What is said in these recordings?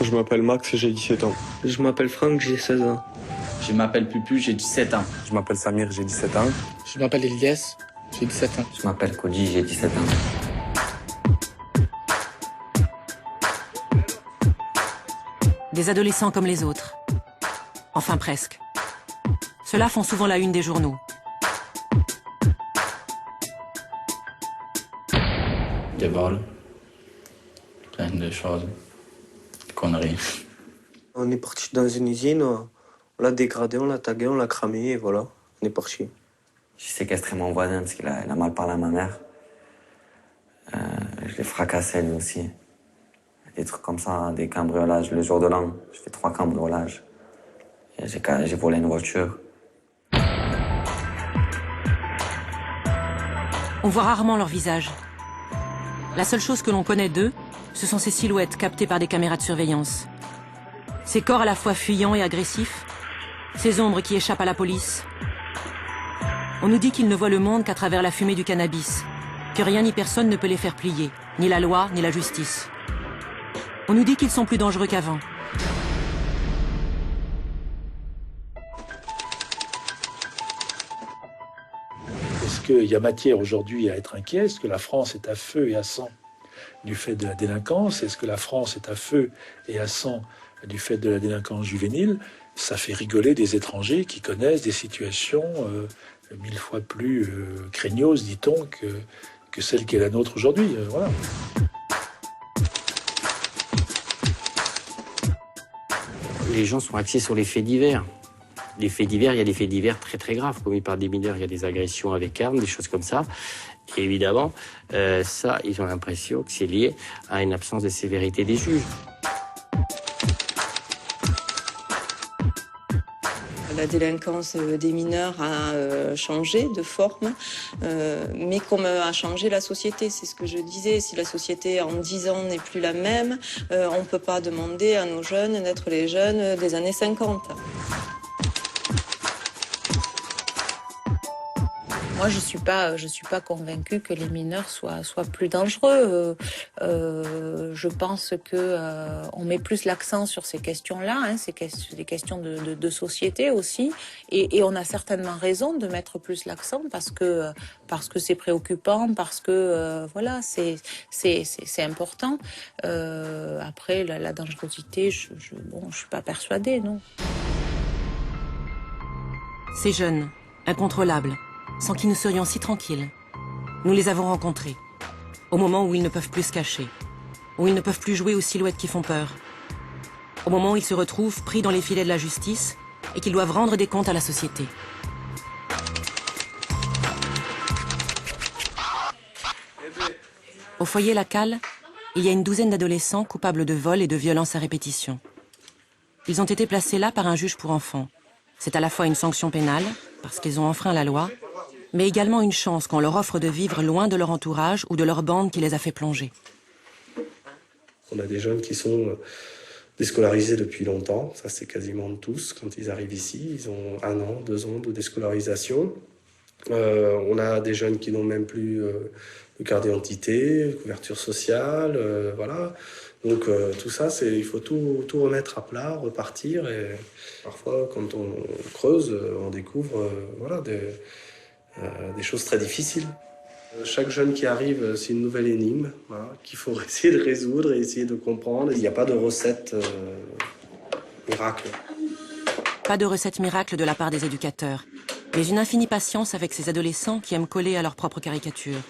Je m'appelle Max, j'ai 17 ans. Je m'appelle Franck, j'ai 16 ans. Je m'appelle Pupu, j'ai 17 ans. Je m'appelle Samir, j'ai 17 ans. Je m'appelle Elias, j'ai 17 ans. Je m'appelle Koji, j'ai 17 ans. Des adolescents comme les autres. Enfin presque. Ceux-là font souvent la une des journaux. Des vols, plein de choses, des conneries. On est parti dans une usine, on l'a dégradé, on l'a tagué, on l'a cramé et voilà, on est parti. J'ai séquestré mon voisin parce qu'il a mal parlé à ma mère. Je l'ai fracassé lui aussi. Des trucs comme ça, des cambriolages. Le jour de l'an, j'ai fait 3 cambriolages. J'ai volé une voiture. On voit rarement leur visage. La seule chose que l'on connaît d'eux, ce sont ces silhouettes captées par des caméras de surveillance. Ces corps à la fois fuyants et agressifs, ces ombres qui échappent à la police. On nous dit qu'ils ne voient le monde qu'à travers la fumée du cannabis, que rien ni personne ne peut les faire plier, ni la loi, ni la justice. On nous dit qu'ils sont plus dangereux qu'avant. Est-ce qu'il y a matière aujourd'hui à être inquiet? Est-ce que la France est à feu et à sang du fait de la délinquance? Est-ce que la France est à feu et à sang du fait de la délinquance juvénile? Ça fait rigoler des étrangers qui connaissent des situations 1000 fois plus craignos, dit-on, que celle qui est la nôtre aujourd'hui. Voilà. Les gens sont axés sur les faits divers. Les faits divers, il y a des faits divers très très graves. Commis par des mineurs, il y a des agressions avec armes, des choses comme ça. Et évidemment, ça, ils ont l'impression que c'est lié à une absence de sévérité des juges. La délinquance des mineurs a changé de forme, mais comme a changé la société. C'est ce que je disais, si la société en 10 ans n'est plus la même, on ne peut pas demander à nos jeunes d'être les jeunes des années 50. Moi, je suis pas convaincue que les mineurs soient plus dangereux. Je pense que on met plus l'accent sur ces questions-là, hein, des questions de société aussi, et on a certainement raison de mettre plus l'accent parce que c'est préoccupant, parce que voilà, c'est important. Après, la dangerosité, je suis pas persuadée, non. Ces jeunes, incontrôlables, sans qui nous serions si tranquilles. Nous les avons rencontrés, au moment où ils ne peuvent plus se cacher, où ils ne peuvent plus jouer aux silhouettes qui font peur, au moment où ils se retrouvent pris dans les filets de la justice et qu'ils doivent rendre des comptes à la société. Au foyer La Cale, il y a une douzaine d'adolescents coupables de vol et de violences à répétition. Ils ont été placés là par un juge pour enfants. C'est à la fois une sanction pénale, parce qu'ils ont enfreint la loi, mais également une chance qu'on leur offre de vivre loin de leur entourage ou de leur bande qui les a fait plonger. On a des jeunes qui sont déscolarisés depuis longtemps, ça c'est quasiment tous. Quand ils arrivent ici, ils ont 1 an, 2 ans de déscolarisation. On a des jeunes qui n'ont même plus de carte d'identité, couverture sociale, voilà. Donc tout ça, il faut tout remettre à plat, repartir. Et parfois, quand on creuse, on découvre voilà, des choses très difficiles. Chaque jeune qui arrive, c'est une nouvelle énigme, voilà, qu'il faut essayer de résoudre et essayer de comprendre. Il n'y a pas de recette miracle. Pas de recette miracle de la part des éducateurs, mais une infinie patience avec ces adolescents qui aiment coller à leur propre caricature.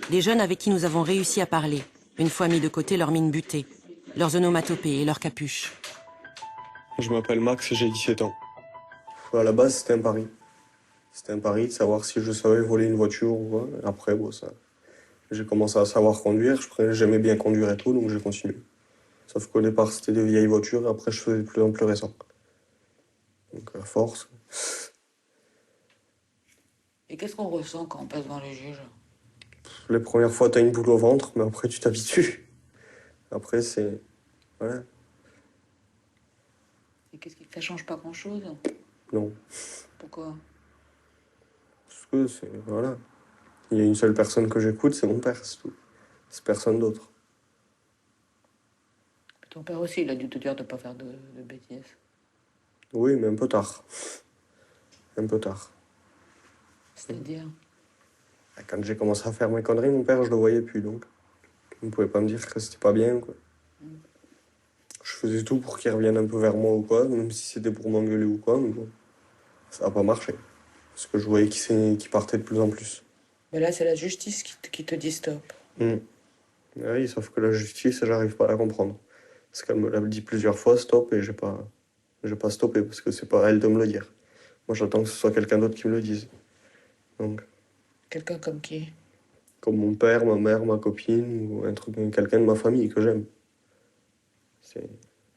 Des jeunes avec qui nous avons réussi à parler, une fois mis de côté leurs mines butées, leurs onomatopées et leurs capuches. Je m'appelle Max, j'ai 17 ans. À la base, c'était un pari. C'était un pari de savoir si je savais voler une voiture ou quoi. Après, j'ai commencé à savoir conduire. J'aimais bien conduire et tout, donc j'ai continué. Sauf qu'au départ, c'était des vieilles voitures, et après, je faisais de plus en plus récent. Donc, à force. Et qu'est-ce qu'on ressent quand on passe devant les juges? Les premières fois, t'as une boule au ventre, mais après, tu t'habitues. Après, c'est... Voilà. Et ça change pas grand-chose? Non. Pourquoi? Parce que c'est... Voilà. Il y a une seule personne que j'écoute, c'est mon père, c'est tout. C'est personne d'autre. Ton père aussi, il a dû te dire de ne pas faire de bêtises. Oui, mais un peu tard. Un peu tard. C'est-à-dire? Quand j'ai commencé à faire mes conneries, mon père, je le voyais plus, donc il ne pouvait pas me dire que c'était pas bien, quoi. Je faisais tout pour qu'il revienne un peu vers moi ou quoi, même si c'était pour m'engueuler ou quoi, mais bon, ça n'a pas marché. Parce que je voyais qu'il partait de plus en plus. Mais là, c'est la justice qui te dit stop. Oui, sauf que la justice, j'arrive pas à la comprendre. Parce qu'elle me l'a dit plusieurs fois, stop, et j'ai pas stoppé, parce que c'est pas à elle de me le dire. Moi, j'attends que ce soit quelqu'un d'autre qui me le dise. Donc, Quelqu'un comme qui? comme mon père, ma mère, ma copine, ou quelqu'un de ma famille que j'aime.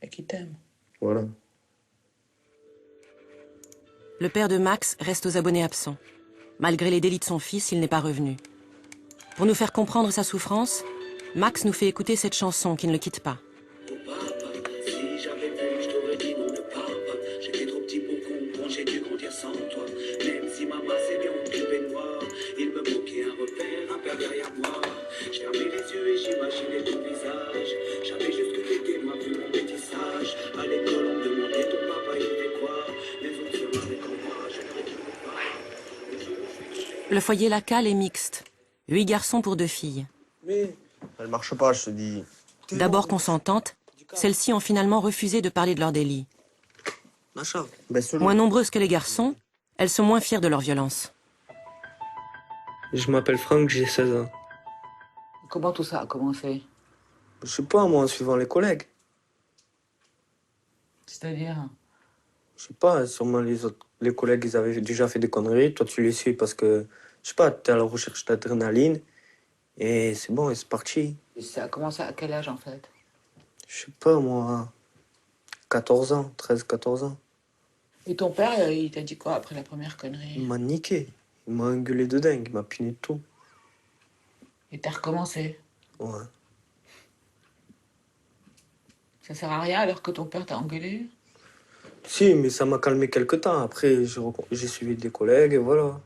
Et qui t'aime. Voilà. Le père de Max reste aux abonnés absents. Malgré les délits de son fils, il n'est pas revenu. Pour nous faire comprendre sa souffrance, Max nous fait écouter cette chanson qui ne le quitte pas. Si j'avais pu, je t'aurais dit non, ne pars pas. J'étais trop petit pour comprendre, j'ai dû grandir sans toi. Même si maman s'est bien occupée de moi, il me manquait un repère, un père derrière moi. Je fermais les yeux et j'imaginais ton visage. J'avais juste que t'étais moi, vu mon métissage. À l'école, on me demandait ton papa, il fait quoi? Les autres se marraient comme moi, je prétendais pas. Le foyer Lacal est mixte. 8 garçons pour 2 filles. Mais elle marche pas, je te dis. D'abord consentantes, celles-ci ont finalement refusé de parler de leur délit. Moins nombreuses que les garçons, elles sont moins fières de leur violence. Je m'appelle Franck, j'ai 16 ans. Comment tout ça a commencé? Je sais pas, moi, en suivant les collègues. C'est-à-dire? Je sais pas, sûrement les collègues, ils avaient déjà fait des conneries. Toi, tu les suis parce que, je sais pas, t'es à la recherche d'adrénaline. Et c'est bon, et c'est parti. Et ça a commencé à quel âge, en fait? Je sais pas, moi, 14 ans, 13, 14 ans. Et ton père, il t'a dit quoi après la première connerie? Il m'a niqué. Il m'a engueulé de dingue, il m'a puni de tout. Et t'as recommencé? Ouais. Ça sert à rien alors que ton père t'a engueulé? Si, mais ça m'a calmé quelque temps. Après, j'ai suivi des collègues et voilà.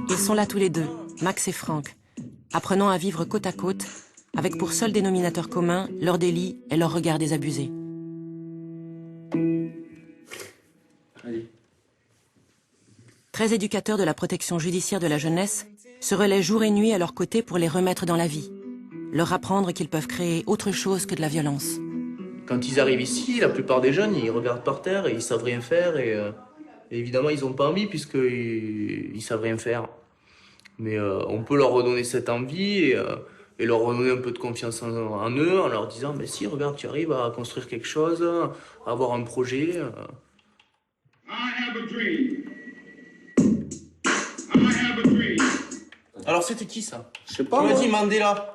Ils sont là tous les deux, Max et Franck, apprenant à vivre côte à côte, avec pour seul dénominateur commun leur délit et leur regard désabusé. Allez. 13 éducateurs de la protection judiciaire de la jeunesse se relaient jour et nuit à leur côté pour les remettre dans la vie, leur apprendre qu'ils peuvent créer autre chose que de la violence. Quand ils arrivent ici, la plupart des jeunes, ils regardent par terre et ils savent rien faire et évidemment ils n'ont pas envie puisqu'ils savent rien faire. Mais on peut leur redonner cette envie et leur redonner un peu de confiance en eux en leur disant mais si, regarde, tu arrives à construire quelque chose, à avoir un projet. Alors c'était qui ça? Je sais pas. Tu m'as dit Mandela.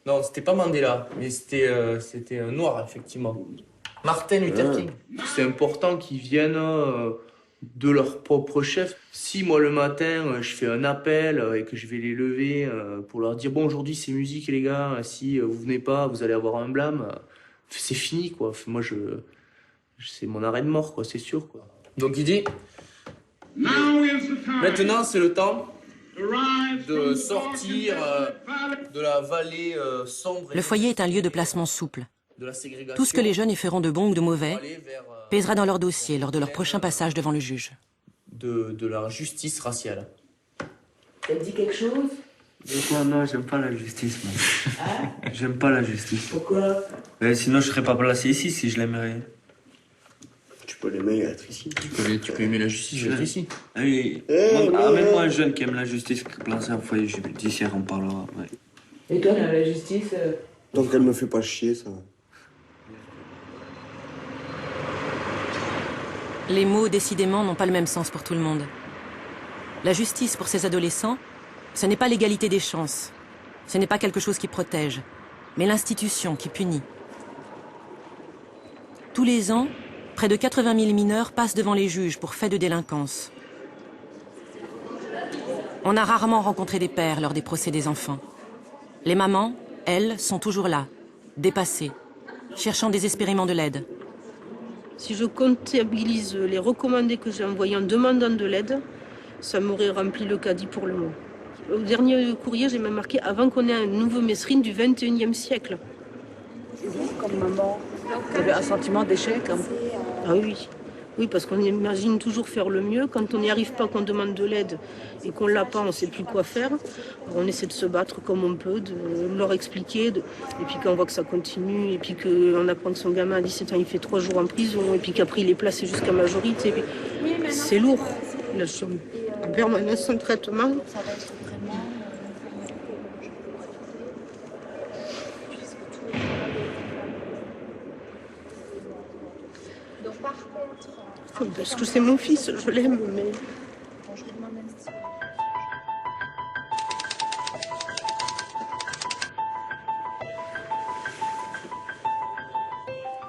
Non, c'était pas Mandela, mais c'était un noir, effectivement. Martin Luther King. C'est important qu'ils viennent de leur propre chef. Si moi le matin je fais un appel et que je vais les lever pour leur dire bon aujourd'hui c'est musique les gars, si vous venez pas vous allez avoir un blâme, c'est fini quoi. Moi c'est mon arrêt de mort quoi, c'est sûr quoi. Donc il dit maintenant c'est le temps de sortir de la vallée sombre. Le foyer est un lieu de placement souple. De la ségrégation. Tout ce que les jeunes y feront de bon ou de mauvais pèsera dans leur dossier lors de leur prochain passage devant le juge. De la justice raciale. Ça te dit quelque chose? Non, j'aime pas la justice, moi. Hein? J'aime pas la justice. Pourquoi? Sinon, je serais pas placé ici si je l'aimerais. Tu peux l'aimer être ici. Tu peux aimer la justice être ici. Ah oui. Même moi, un jeune qui aime la justice, placé en foyer judiciaire, on parlera. Ouais. Et toi, dans la justice Donc elle me fait pas chier, ça. Les mots, décidément, n'ont pas le même sens pour tout le monde. La justice pour ces adolescents, ce n'est pas l'égalité des chances. Ce n'est pas quelque chose qui protège, mais l'institution qui punit. Tous les ans, près de 80 000 mineurs passent devant les juges pour faits de délinquance. On a rarement rencontré des pères lors des procès des enfants. Les mamans, elles, sont toujours là, dépassées, cherchant désespérément de l'aide. Si je comptabilise les recommandés que j'ai envoyés en demandant de l'aide, ça m'aurait rempli le caddie pour le mois. Au dernier courrier, j'ai même marqué « Avant qu'on ait un nouveau Mesrine du 21e siècle ». Comme maman, vous avez un sentiment d'échec un peu? Ah oui. Oui, parce qu'on imagine toujours faire le mieux. Quand on n'y arrive pas, qu'on demande de l'aide et qu'on l'a pas, on ne sait plus quoi faire. On essaie de se battre comme on peut, de leur expliquer. Et puis quand on voit que ça continue, et puis qu'on apprend que son gamin à 17 ans, il fait 3 jours en prison, et puis qu'après il est placé jusqu'à majorité. C'est lourd. Là, je suis en permanence sans traitement. Parce que c'est mon fils, je l'aime, mais...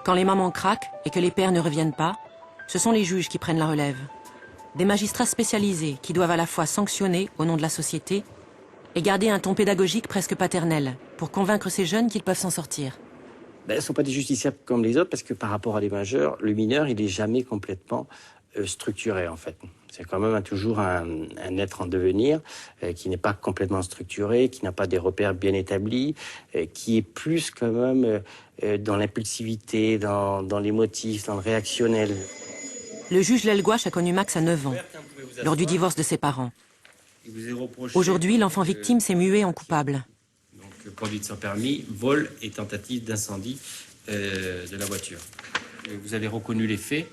Quand les mamans craquent et que les pères ne reviennent pas, ce sont les juges qui prennent la relève. Des magistrats spécialisés qui doivent à la fois sanctionner au nom de la société et garder un ton pédagogique presque paternel pour convaincre ces jeunes qu'ils peuvent s'en sortir. Elles ne sont pas des justiciables comme les autres parce que par rapport à des majeurs, le mineur, il n'est jamais complètement structuré en fait. C'est quand même toujours un être en devenir qui n'est pas complètement structuré, qui n'a pas des repères bien établis, qui est plus quand même dans l'impulsivité, dans l'émotif, dans le réactionnel. Le juge Lelgouache a connu Max à 9 ans, lors du divorce de ses parents. Aujourd'hui, l'enfant victime s'est mué en coupable. Conduite sans permis, vol et tentative d'incendie de la voiture. Vous avez reconnu les faits.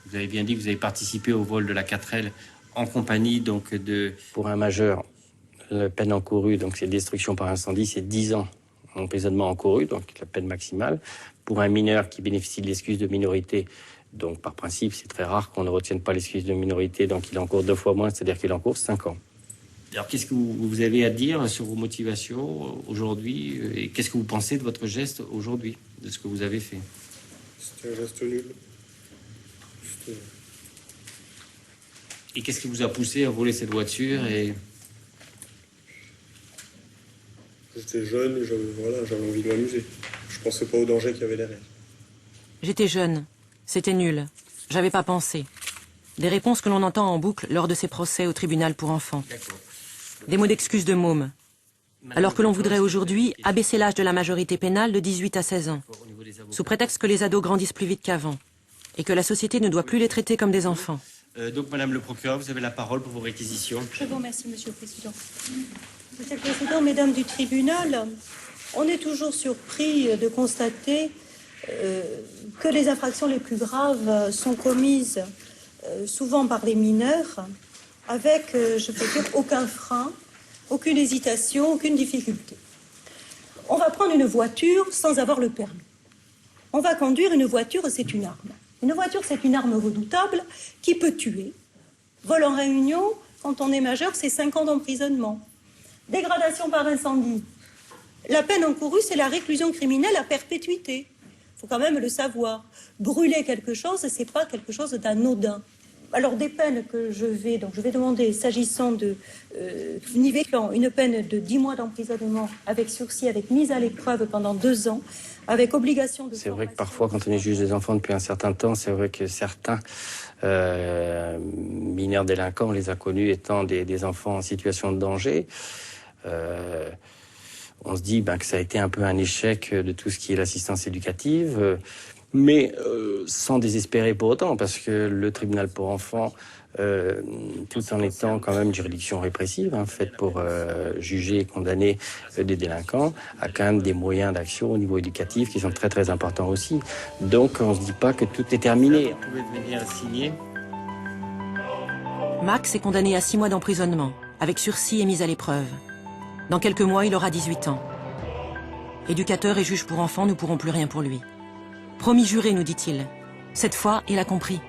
Vous avez bien dit que vous avez participé au vol de la 4L en compagnie donc de... Pour un majeur, la peine encourue, donc c'est destruction par incendie, c'est 10 ans d'emprisonnement encouru, donc la peine maximale. Pour un mineur qui bénéficie de l'excuse de minorité, donc par principe, c'est très rare qu'on ne retienne pas l'excuse de minorité, donc il encourt 2 fois moins, c'est-à-dire qu'il encourt 5 ans. Alors, qu'est-ce que vous avez à dire sur vos motivations aujourd'hui et qu'est-ce que vous pensez de votre geste aujourd'hui, de ce que vous avez fait? C'était un geste nul. Et qu'est-ce qui vous a poussé à voler cette voiture et... J'étais jeune et j'avais envie de m'amuser. Je pensais pas au danger qu'il y avait derrière. J'étais jeune. C'était nul. J'avais pas pensé. Des réponses que l'on entend en boucle lors de ces procès au tribunal pour enfants. Des mots d'excuse de môme. Alors que l'on voudrait aujourd'hui abaisser l'âge de la majorité pénale de 18 à 16 ans, sous prétexte que les ados grandissent plus vite qu'avant, et que la société ne doit plus les traiter comme des enfants. Donc, Madame le procureur, vous avez la parole pour vos réquisitions. Je vous remercie, Monsieur le Président. Monsieur le Président, Mesdames du tribunal, on est toujours surpris de constater que les infractions les plus graves sont commises souvent par les mineurs, avec, je peux dire, aucun frein, aucune hésitation, aucune difficulté. On va prendre une voiture sans avoir le permis. On va conduire une voiture, c'est une arme. Une voiture, c'est une arme redoutable qui peut tuer. Vol en réunion, quand on est majeur, c'est 5 ans d'emprisonnement. Dégradation par incendie. La peine encourue, c'est la réclusion criminelle à perpétuité. Il faut quand même le savoir. Brûler quelque chose, c'est pas quelque chose d'anodin. Alors des peines que je vais demander, s'agissant de nivelant une peine de 10 mois d'emprisonnement avec sursis, avec mise à l'épreuve pendant 2 ans, avec obligation de... C'est vrai que parfois, quand on est juge des enfants depuis un certain temps, c'est vrai que certains mineurs délinquants, on les a connus étant des enfants en situation de danger. On se dit que ça a été un peu un échec de tout ce qui est l'assistance éducative, mais sans désespérer pour autant, parce que le tribunal pour enfants, tout en étant quand même une juridiction répressive, faite pour juger et condamner des délinquants, a quand même des moyens d'action au niveau éducatif qui sont très très importants aussi. Donc on ne se dit pas que tout est terminé. Vous pouvez venir signer. Max est condamné à 6 mois d'emprisonnement, avec sursis et mise à l'épreuve. Dans quelques mois, il aura 18 ans. Éducateur et juge pour enfants ne pourront plus rien pour lui. Promis juré, nous dit-il. Cette fois, il a compris.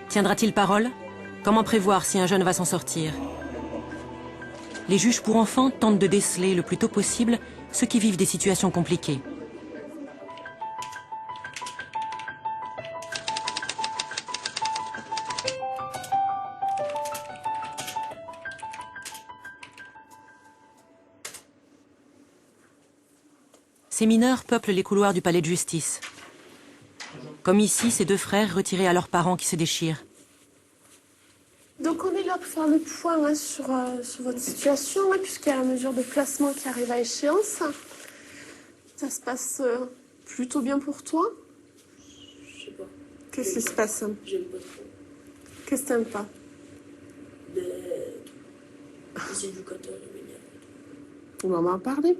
Tiendra-t-il parole? Comment prévoir si un jeune va s'en sortir? Les juges pour enfants tentent de déceler le plus tôt possible ceux qui vivent des situations compliquées. Ces mineurs peuplent les couloirs du palais de justice. comme ici ces deux frères retirés à leurs parents qui se déchirent. Donc on est là pour faire le point sur votre situation, puisqu'il y a la mesure de placement qui arrive à échéance. Ça se passe plutôt bien pour toi? Je sais pas. Qu'est-ce qui se passe? J'aime pas trop. Qu'est-ce que t'aimes pas? Les éducateurs, ils m'énervent. On va en parler.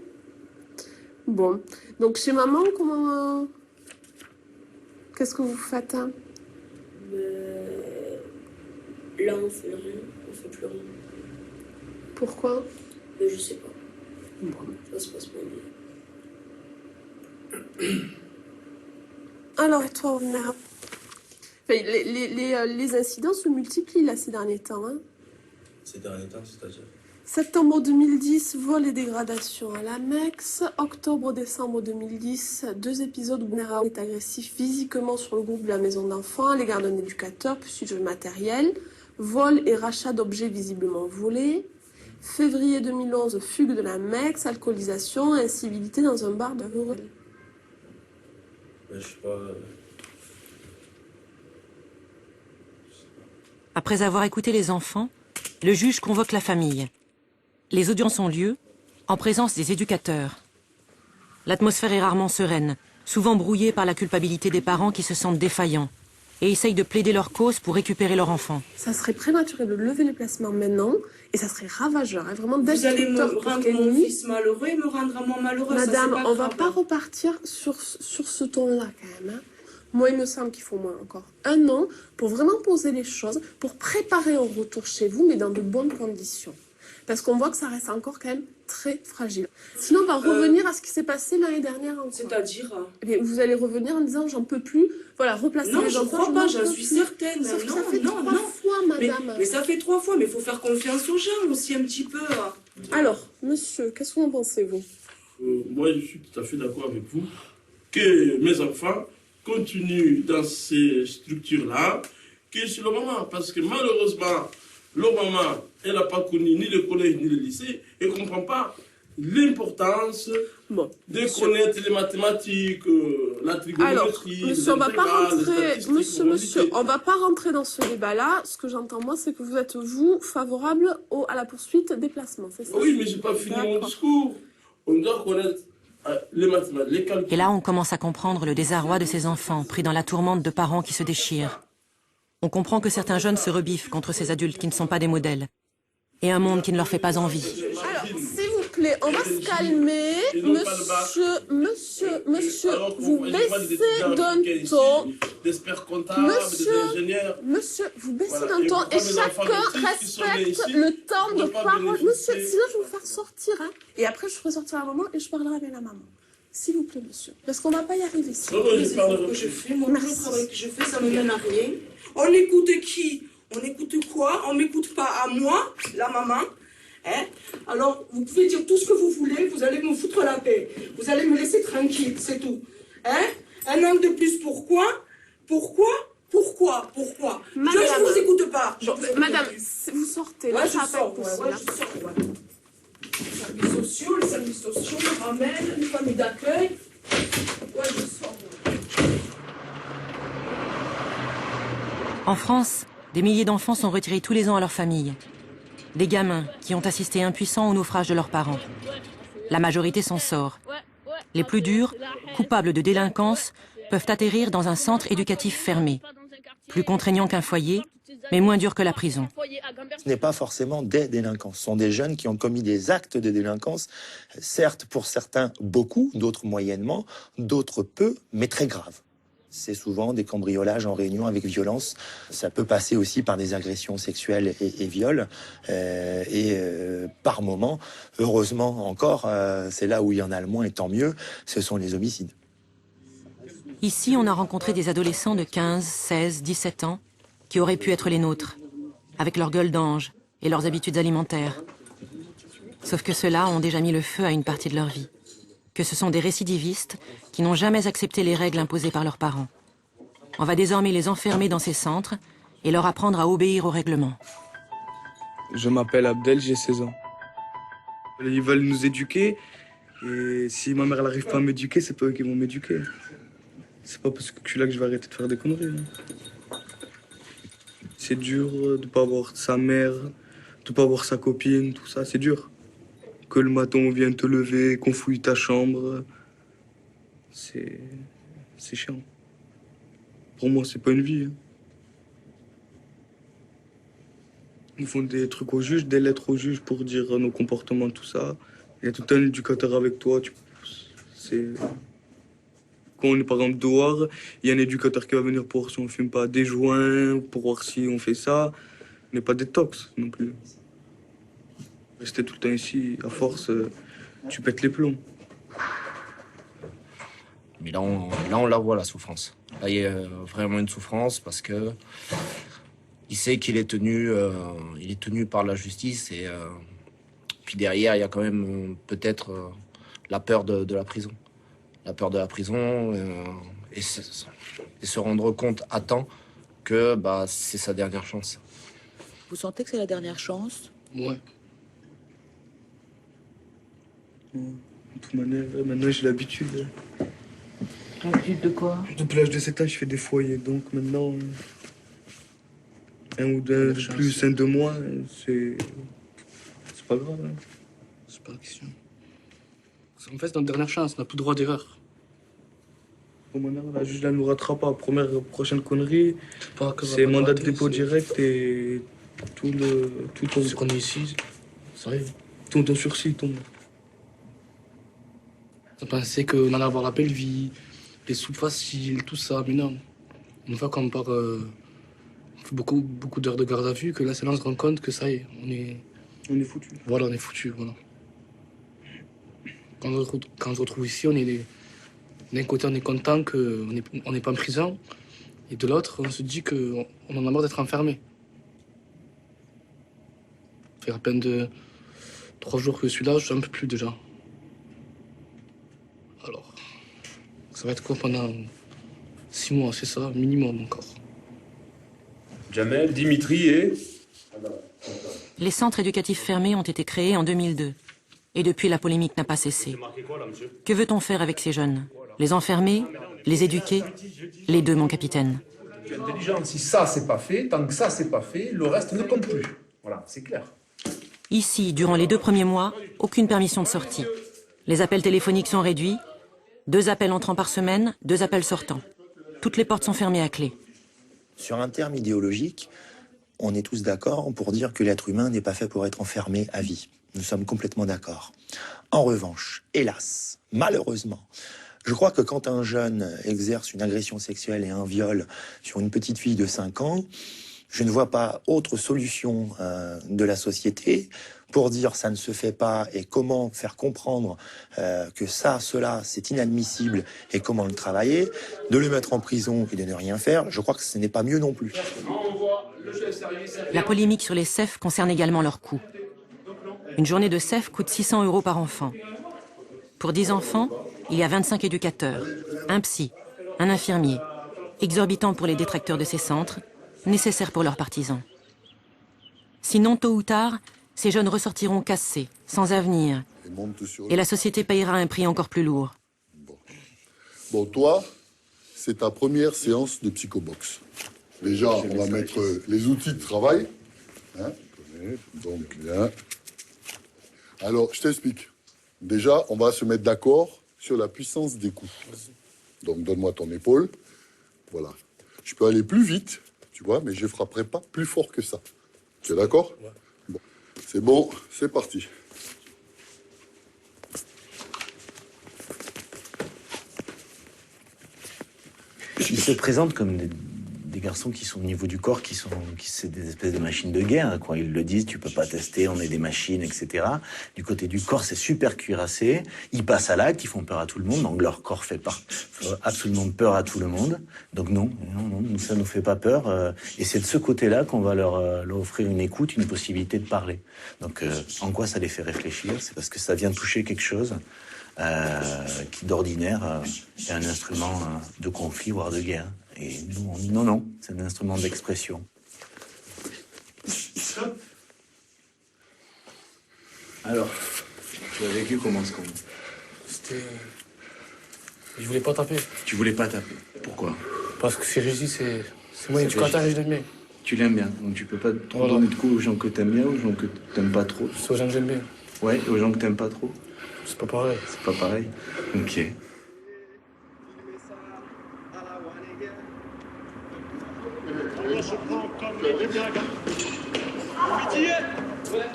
Bon, donc chez maman, comment... Qu'est-ce que vous faites, hein? Là, on fait rien. On fait plus rien. Pourquoi? Je sais pas. Bon. Ça se passe pas bien. Alors, et toi, Wagner? Enfin, les incidents se multiplient, là, ces derniers temps, hein? Ces derniers temps, c'est-à-dire? Septembre 2010, vol et dégradation à la MEX. Octobre-décembre 2010, 2 épisodes où Bnera est agressif physiquement sur le groupe de la maison d'enfants, à l'égard d'un éducateur, puis suite de matériel. Vol et rachat d'objets visiblement volés. Février 2011, fugue de la MEX, alcoolisation, incivilité dans un bar de Rural. Je sais pas. Après avoir écouté les enfants, le juge convoque la famille. Les audiences ont lieu en présence des éducateurs. L'atmosphère est rarement sereine, souvent brouillée par la culpabilité des parents qui se sentent défaillants et essayent de plaider leur cause pour récupérer leur enfant. Ça serait prématuré de lever les placements maintenant et ça serait ravageur, hein, vraiment Vous allez me destructeur pour rendre Kenny. mon fils malheureux et me rendre à moi malheureux. Madame, ça, on va pas repartir sur ce ton-là quand même. Hein. Moi, il me semble qu'il faut moins encore 1 an pour vraiment poser les choses, pour préparer un retour chez vous, mais dans de bonnes conditions. Parce qu'on voit que ça reste encore quand même très fragile. Sinon, on va revenir à ce qui s'est passé l'année dernière. C'est-à-dire vous allez revenir en disant j'en peux plus. Voilà, replacer non, les enfants. Non, je crois pas, j'en suis certaine. Sauf que non, ça fait non, 3 fois, madame. Mais ça fait 3 fois, mais il faut faire confiance aux gens aussi un petit peu. Alors, monsieur, qu'est-ce que vous en pensez, vous? Moi, je suis tout à fait d'accord avec vous que mes enfants continuent dans ces structures-là, que c'est le moment. Parce que malheureusement, leur maman, elle n'a pas connu ni le collège ni le lycée, et ne comprend pas l'importance de connaître les mathématiques, la trigonométrie. Alors, monsieur, on va pas rentrer, monsieur, on va pas rentrer dans ce débat-là. Ce que j'entends, moi, c'est que vous êtes, vous, favorable à la poursuite des placements, c'est ça? Oui, mais j'ai pas fini mon discours. On doit connaître les mathématiques, les calculs. Et là, on commence à comprendre le désarroi de ces enfants pris dans la tourmente de parents qui se déchirent. On comprend que certains jeunes se rebiffent contre ces adultes qui ne sont pas des modèles. Et un monde qui ne leur fait pas envie. Alors, s'il vous plaît, on va se calmer. Monsieur, vous baissez d'un ton. Monsieur, vous baissez d'un ton et chacun respecte le temps de parole. Monsieur, sinon je vais vous faire sortir. Hein. Et après, je ferai sortir la maman et je parlerai avec la maman. S'il vous plaît, monsieur. Parce qu'on ne va pas y arriver. C'est ce que je fais, moi, le travail que je fais, ça ne me mène à rien. On écoute qui? On écoute quoi? On m'écoute pas à moi, la maman. Hein? Alors, vous pouvez dire tout ce que vous voulez, vous allez me foutre la paix. Vous allez me laisser tranquille, c'est tout. Hein? 1 an de plus, pourquoi? Pourquoi? Madame, je ne vous écoute pas. Madame, vous sortez. Là, Ouais, ça je va sors, pas être possible. je sors, Les services sociaux me ramènent, les familles d'accueil. Ouais, je sors. En France, des milliers d'enfants sont retirés tous les ans à leur famille. Des gamins qui ont assisté impuissants au naufrage de leurs parents. La majorité s'en sort. Les plus durs, coupables de délinquance, peuvent atterrir dans un centre éducatif fermé. Plus contraignant qu'un foyer, mais moins dur que la prison. Ce n'est pas forcément des délinquants. Ce sont des jeunes qui ont commis des actes de délinquance, certes pour certains beaucoup, d'autres moyennement, d'autres peu, mais très graves. C'est souvent des cambriolages en réunion avec violence. Ça peut passer aussi par des agressions sexuelles et viols. Par moment, heureusement encore, c'est là où il y en a le moins et tant mieux, ce sont les homicides. Ici, on a rencontré des adolescents de 15, 16, 17 ans qui auraient pu être les nôtres, avec leur gueule d'ange et leurs habitudes alimentaires. Sauf que ceux-là ont déjà mis le feu à une partie de leur vie. Que ce sont des récidivistes qui n'ont jamais accepté les règles imposées par leurs parents. On va désormais les enfermer dans ces centres et leur apprendre à obéir aux règlements. Je m'appelle Abdel, j'ai 16 ans. Ils veulent nous éduquer, et si ma mère n'arrive pas à m'éduquer, c'est pas eux qui vont m'éduquer. C'est pas parce que je suis là que je vais arrêter de faire des conneries. Hein. C'est dur de pas voir sa mère, de pas voir sa copine, tout ça, c'est dur. Que le matin on vienne te lever, qu'on fouille ta chambre, c'est chiant. Pour moi, c'est pas une vie. Hein. Ils font des trucs au juge, des lettres au juge pour dire nos comportements, tout ça. Il y a tout un éducateur avec toi. C'est... Quand on est par exemple dehors, il y a un éducateur qui va venir pour voir si on fume pas des joints, pour voir si on fait ça. Mais pas des tox non plus. Rester tout le temps ici, à force, tu pètes les plombs. Mais là, on la voit, la souffrance. Là, il y a vraiment une souffrance parce que il sait qu'il est tenu par la justice et puis derrière, il y a quand même peut-être la peur de la prison. La peur de la prison et se rendre compte à temps que c'est sa dernière chance. Vous sentez que c'est la dernière chance? Ouais. De toute manière, maintenant j'ai l'habitude. L'habitude de quoi? Depuis l'âge de 7 ans, je fais des foyers, donc maintenant, un ou deux de plus, un de moins, c'est pas grave. Hein. C'est pas la question. En fait, c'est notre dernière chance, on n'a plus le droit d'erreur. Bon, maintenant, la juge ne nous rattrape pas. Prochaine connerie, c'est mandat de dépôt direct et tout tombe. Ce qu'on est ici, ça arrive. Tout ton sursis tombe. On pensait qu'on allait avoir la belle vie, les sous faciles, tout ça, mais non. Une fois qu'on part, on fait beaucoup d'heures de garde à vue, que là, c'est là on se rend compte que ça y est, on est foutu. Voilà, on est foutu, voilà. Quand on se retrouve ici, d'un côté, on est content qu'on n'est pas en prison, et de l'autre, on se dit qu'on en a marre d'être enfermé. Ça fait à peine de 3 jours que je suis là, je n'en peux plus déjà. Alors, ça va être quoi pendant 6 mois, c'est ça, minimum encore. Jamel, Dimitri et... Les centres éducatifs fermés ont été créés en 2002. Et depuis, la polémique n'a pas cessé. Que veut-on faire avec ces jeunes? Les enfermer? Les éduquer? Les deux, mon capitaine. Tu es intelligent, si ça c'est pas fait, tant que ça c'est pas fait, le reste ne compte plus. Voilà, c'est clair. Ici, durant les 2 premiers mois, aucune permission de sortie. Les appels téléphoniques sont réduits. 2 appels entrants par semaine, 2 appels sortants. Toutes les portes sont fermées à clé. Sur un terme idéologique, on est tous d'accord pour dire que l'être humain n'est pas fait pour être enfermé à vie. Nous sommes complètement d'accord. En revanche, hélas, malheureusement, je crois que quand un jeune exerce une agression sexuelle et un viol sur une petite fille de 5 ans, je ne vois pas autre solution de la société pour dire ça ne se fait pas et comment faire comprendre que cela, c'est inadmissible et comment le travailler, de le mettre en prison et de ne rien faire, je crois que ce n'est pas mieux non plus. La polémique sur les CEF concerne également leur coût. Une journée de CEF coûte 600 € par enfant. Pour 10 enfants, il y a 25 éducateurs, un psy, un infirmier, exorbitant pour les détracteurs de ces centres, nécessaire pour leurs partisans. Sinon, tôt ou tard, ces jeunes ressortiront cassés, sans avenir, et la société payera un prix encore plus lourd. Bon, toi, c'est ta première séance de psychobox. Déjà, on va mettre les outils de travail. Hein, donc, bien. Alors, je t'explique. Déjà, on va se mettre d'accord sur la puissance des coups. Donc, donne-moi ton épaule. Voilà. Je peux aller plus vite, tu vois, mais je ne frapperai pas plus fort que ça. Tu es d'accord? Bon. C'est bon, c'est parti. Ils se présentent comme des garçons qui sont au niveau du corps, qui c'est des espèces de machines de guerre, quoi. Ils le disent, tu peux pas tester, on est des machines, etc. Du côté du corps, c'est super cuirassé. Ils passent à l'acte, ils font peur à tout le monde, donc leur corps fait absolument peur à tout le monde. Donc non, ça nous fait pas peur. Et c'est de ce côté-là qu'on va leur offrir une écoute, une possibilité de parler. Donc en quoi ça les fait réfléchir? C'est parce que ça vient toucher quelque chose qui d'ordinaire est un instrument de conflit, voire de guerre. Et nous, on dit non, c'est un instrument d'expression. Alors, tu as vécu comment ce camp? Je voulais pas taper. Tu voulais pas taper. Pourquoi? Parce que c'est Régis, c'est moi éducateur et je l'aime bien. Tu l'aimes bien, donc tu peux pas trop Voilà. donner de coups aux gens que t'aimes bien, aux gens que t'aimes pas trop. C'est aux gens que j'aime bien. Ouais, et aux gens que t'aimes pas trop. C'est pas pareil. C'est pas pareil. Ok.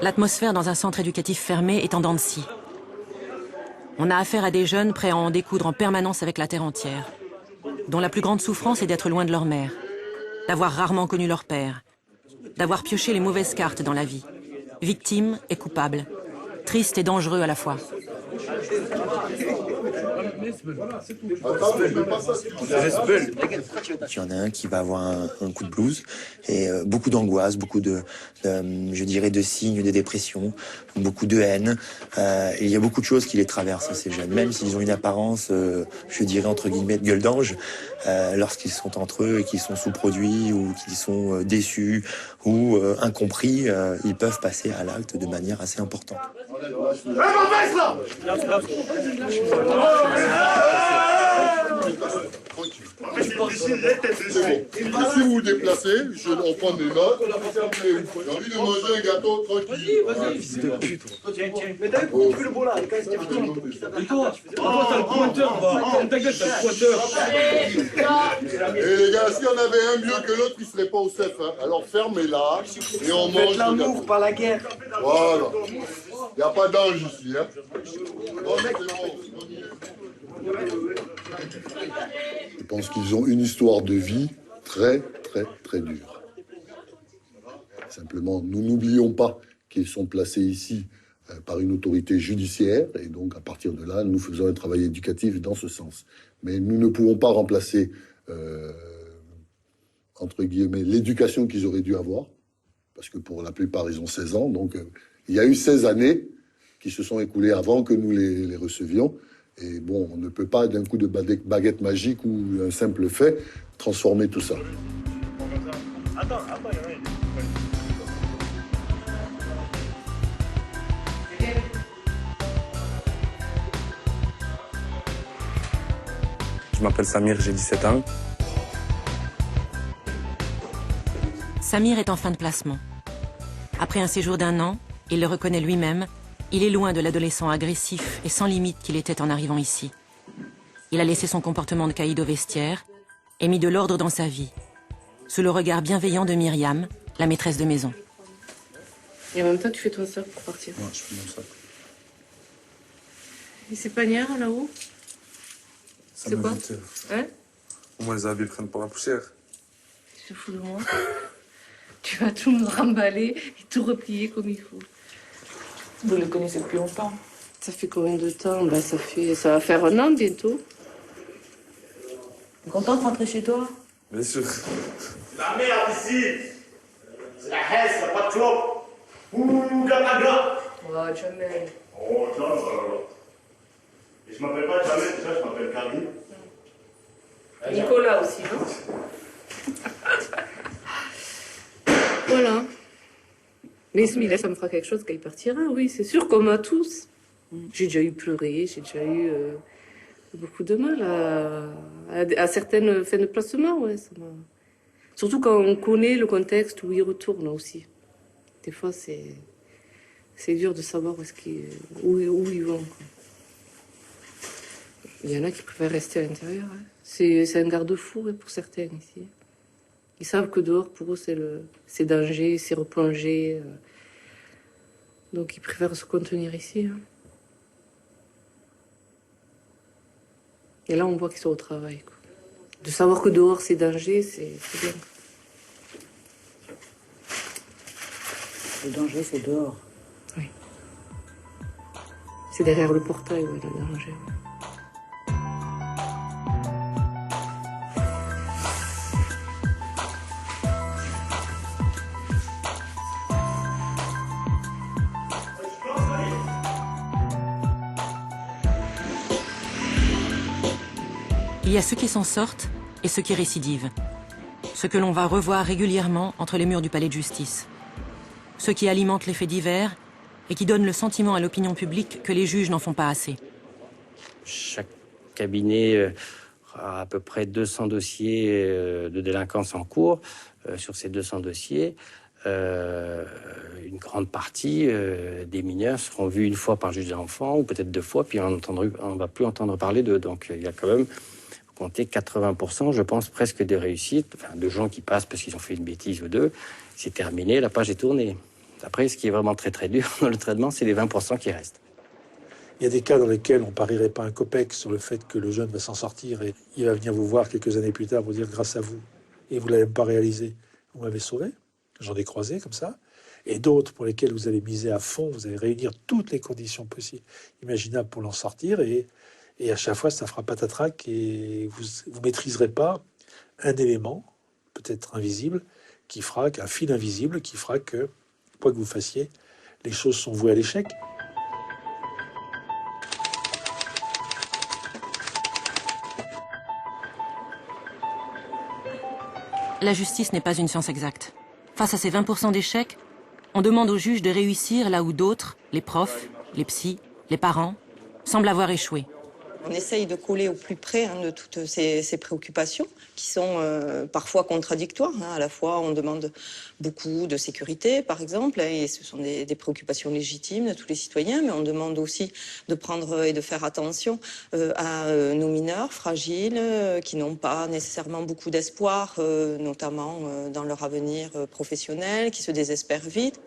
L'atmosphère dans un centre éducatif fermé est en dents de scie. On a affaire à des jeunes prêts à en découdre en permanence avec la terre entière, dont la plus grande souffrance est d'être loin de leur mère, d'avoir rarement connu leur père, d'avoir pioché les mauvaises cartes dans la vie, victime et coupable, triste et dangereux à la fois. Il y en a un qui va avoir un coup de blues et beaucoup d'angoisse, beaucoup je dirais, de signes de dépression, beaucoup de haine. Et il y a beaucoup de choses qui les traversent, ces jeunes. Même s'ils ont une apparence, je dirais, entre guillemets, de gueule d'ange, lorsqu'ils sont entre eux et qu'ils sont sous-produits ou qu'ils sont déçus ou incompris, ils peuvent passer à l'acte de manière assez importante. Si vous vous déplacez, on prend des notes. J'ai envie de manger un gâteau tranquille. Mais t'as vu pourquoi tu fais le beau là? Et toi, t'as le pointeur, va. Ta gueule, t'as le pointeur. Et les gars, si on avait un mieux que l'autre, il serait pas au CEF. Hein. Alors fermez-la et on mange. Faites l'amour, pas la guerre. Voilà. Il n'y a pas d'ange ici. Hein. Je pense qu'ils ont une histoire de vie très, très, très dure. Simplement, nous n'oublions pas qu'ils sont placés ici par une autorité judiciaire, et donc à partir de là, nous faisons un travail éducatif dans ce sens. Mais nous ne pouvons pas remplacer, entre guillemets, l'éducation qu'ils auraient dû avoir, parce que pour la plupart, ils ont 16 ans, donc il y a eu 16 années qui se sont écoulées avant que nous les recevions. Et bon, on ne peut pas, d'un coup de baguette magique ou un simple fait, transformer tout ça. Je m'appelle Samir, j'ai 17 ans. Samir est en fin de placement. Après un séjour d'1 an, il le reconnaît lui-même, il est loin de l'adolescent agressif et sans limite qu'il était en arrivant ici. Il a laissé son comportement de caïd au vestiaire et mis de l'ordre dans sa vie, sous le regard bienveillant de Myriam, la maîtresse de maison. Et en même temps, tu fais ton sac pour partir. Ouais, je fais mon sac. Et ces panières là-haut? C'est quoi? Hein? Au moins les habits prennent pas la poussière. Tu te fous de moi? Tu vas tout me remballer et tout replier comme il faut. Vous le connaissez depuis longtemps? Ça fait combien de temps? Ben, ça va faire 1 an bientôt. T'es content de rentrer chez toi? Bien sûr. La merde ici. C'est la haine, c'est pas de clope. Ouh, gata. Oh, jamais. Oh, tiens, et je m'appelle pas Jamel, déjà, je m'appelle Karim. Nicolas aussi, non? Voilà. Mais Smiley, ça me fera quelque chose quand il partira, oui, c'est sûr, comme à tous. J'ai déjà eu pleuré, j'ai déjà eu beaucoup de mal à certaines fins de placement, ouais. Surtout quand on connaît le contexte où ils retournent aussi. Des fois, c'est dur de savoir où ils vont, quoi. Il y en a qui préfèrent rester à l'intérieur. Hein. C'est un garde-fou, hein, pour certains ici. Ils savent que dehors, pour eux, c'est danger, c'est replonger. Donc, ils préfèrent se contenir ici. Hein. Et là, on voit qu'ils sont au travail, quoi. De savoir que dehors, c'est danger, c'est bien. Le danger, c'est dehors. Oui. C'est derrière le portail, ouais, le danger. Ouais. Il y a ceux qui s'en sortent et ceux qui récidivent. Ceux que l'on va revoir régulièrement entre les murs du palais de justice. Ceux qui alimentent les faits divers et qui donnent le sentiment à l'opinion publique que les juges n'en font pas assez. Chaque cabinet a à peu près 200 dossiers de délinquance en cours. Sur ces 200 dossiers, une grande partie des mineurs seront vus une fois par le juge des enfants, ou peut-être 2 fois, puis on ne va plus entendre parler d'eux. Donc il y a quand même, compter 80%, je pense, presque de réussite, enfin, de gens qui passent parce qu'ils ont fait une bêtise ou deux. C'est terminé, la page est tournée. Après, ce qui est vraiment très très dur dans le traitement, c'est les 20% qui restent. Il y a des cas dans lesquels on ne parierait pas un copec sur le fait que le jeune va s'en sortir et il va venir vous voir quelques années plus tard, vous dire grâce à vous, et vous ne l'avez même pas réalisé, vous m'avez sauvé. J'en ai croisé comme ça. Et d'autres pour lesquels vous allez miser à fond, vous allez réunir toutes les conditions possibles, imaginables pour l'en sortir, et à chaque fois ça fera patatrac et vous ne maîtriserez pas un élément, peut-être invisible, qui fera qu'un fil invisible qui fera que, quoi que vous fassiez, les choses sont vouées à l'échec. La justice n'est pas une science exacte. Face à ces 20% d'échecs, on demande aux juges de réussir là où d'autres, les profs, les psys, les parents, semblent avoir échoué. On essaye de coller au plus près de toutes ces préoccupations qui sont parfois contradictoires. À la fois, on demande beaucoup de sécurité, par exemple, et ce sont des préoccupations légitimes de tous les citoyens, mais on demande aussi de prendre et de faire attention à nos mineurs fragiles qui n'ont pas nécessairement beaucoup d'espoir, notamment dans leur avenir professionnel, qui se désespèrent vite.